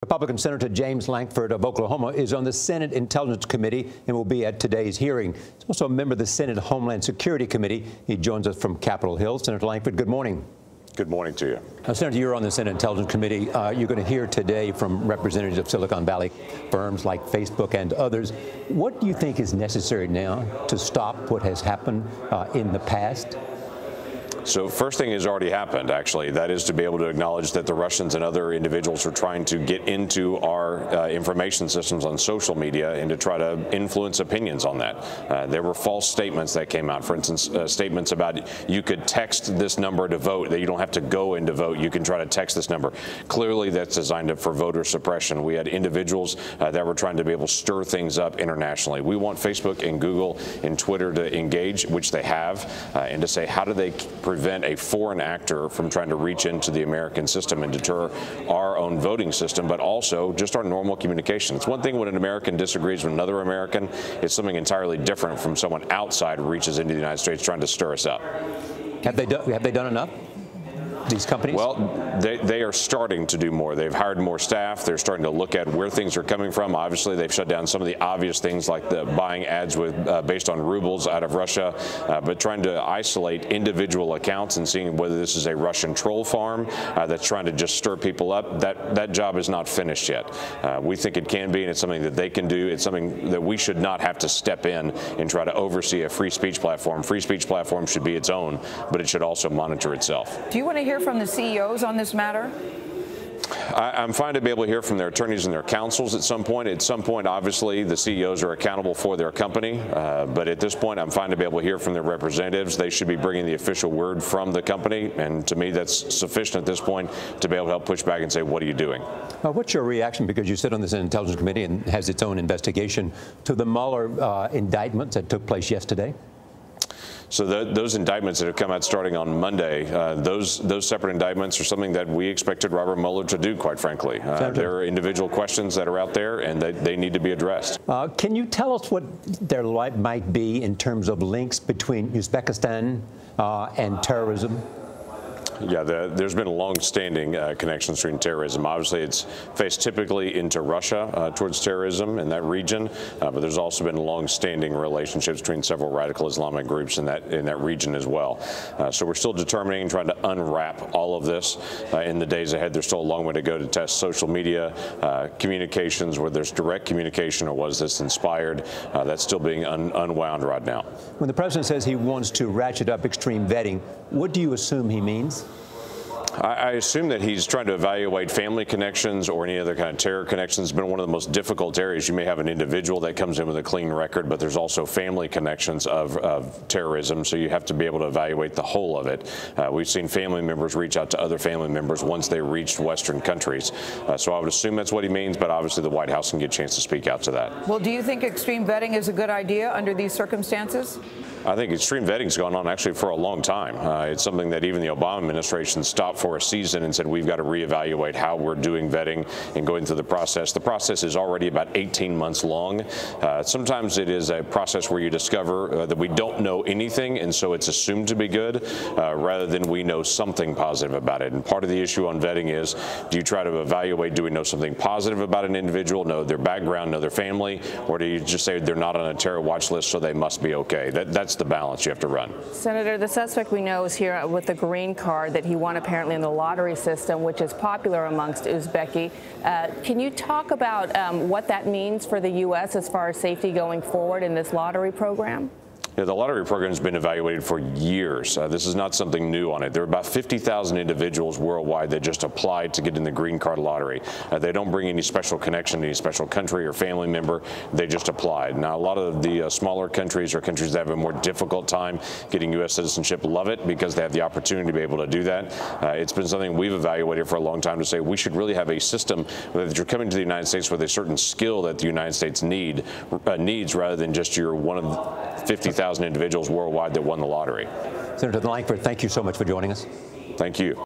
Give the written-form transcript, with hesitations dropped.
Republican Senator James Lankford of Oklahoma is on the Senate Intelligence Committee and will be at today's hearing. He's also a member of the Senate Homeland Security Committee. He joins us from Capitol Hill. Senator Lankford, good morning. Good morning to you. Senator, you're on the Senate Intelligence Committee. You're going to hear today from representatives of Silicon Valley firms like Facebook and others. What do you think is necessary now to stop what has happened in the past? So first thing has already happened, actually. That is to be able to acknowledge that the Russians and other individuals are trying to get into our information systems on social media and to try to influence opinions on that. There were false statements that came out. For instance, statements about you could text this number to vote, that you don't have to go in to vote. You can try to text this number. Clearly, that's designed for voter suppression. We had individuals that were trying to be able to stir things up internationally. We want Facebook and Google and Twitter to engage, which they have, and to say, how do they prevent a foreign actor from trying to reach into the American system and deter our own voting system, but also just our normal communication. It's one thing when an American disagrees with another American. It's something entirely different from someone outside who reaches into the United States trying to stir us up. Have they done enough? These companies? Well, they are starting to do more. They've hired more staff. They're starting to look at where things are coming from. Obviously, they've shut down some of the obvious things like the buying ads based on rubles out of Russia, but trying to isolate individual accounts and seeing whether this is a Russian troll farm that's trying to just stir people up. That job is not finished yet. We think it can be, and it's something that they can do. It's something that we should not have to step in and try to oversee a free speech platform. Free speech platform should be its own, but it should also monitor itself. Do you want to hear from the CEOs on this matter? I'm fine to be able to hear from their attorneys and their counsels at some point. At some point, obviously, the CEOs are accountable for their company. But at this point, I'm fine to be able to hear from their representatives. They should be bringing the official word from the company. And to me, that's sufficient at this point to be able to help push back and say, what are you doing? What's your reaction, because you sit on this Intelligence Committee and has its own investigation, to the Mueller indictments that took place yesterday? So those indictments that have come out starting on Monday, those separate indictments are something that we expected Robert Mueller to do, quite frankly. There are individual questions that are out there, and they need to be addressed. Can you tell us what there might be in terms of links between Uzbekistan and terrorism? Yeah, there's been a long-standing connection between terrorism. Obviously, it's faced typically into Russia towards terrorism in that region, but there's also been long-standing relationships between several radical Islamic groups in that region as well. So we're still determining and trying to unwrap all of this in the days ahead. There's still a long way to go to test social media communications, where there's direct communication or was this inspired. That's still being unwound right now. When the president says he wants to ratchet up extreme vetting, what do you assume he means? I assume that he's trying to evaluate family connections or any other kind of terror connections. It's been one of the most difficult areas. You may have an individual that comes in with a clean record, but there's also family connections of terrorism, so you have to be able to evaluate the whole of it. We've seen family members reach out to other family members once they reached Western countries. So I would assume that's what he means, but obviously the White House can get a chance to speak out to that. Well, do you think extreme vetting is a good idea under these circumstances? I think extreme vetting's gone on actually for a long time. It's something that even the Obama administration stopped for a season and said we've got to reevaluate how we're doing vetting and going through the process. The process is already about 18 months long. Sometimes it is a process where you discover that we don't know anything, and so it's assumed to be good rather than we know something positive about it. And part of the issue on vetting is, do you try to evaluate, do we know something positive about an individual, know their background, know their family, or do you just say they're not on a terror watch list so they must be okay? That's the balance you have to run. Senator, the suspect we know is here with the green card that he won apparently in the lottery system, which is popular amongst Uzbeki. Can you talk about what that means for the U.S. as far as safety going forward in this lottery program? Yeah, the lottery program has been evaluated for years. This is not something new on it. There are about 50,000 individuals worldwide that just applied to get in the green card lottery. They don't bring any special connection to any special country or family member. They just applied. Now, a lot of the smaller countries or countries that have a more difficult time getting U.S. citizenship love it because they have the opportunity to be able to do that. It's been something we've evaluated for a long time to say we should really have a system that you're coming to the United States with a certain skill that the United States needs rather than just you're one of 50,000 individuals worldwide that won the lottery. Senator Lankford, thank you so much for joining us. Thank you.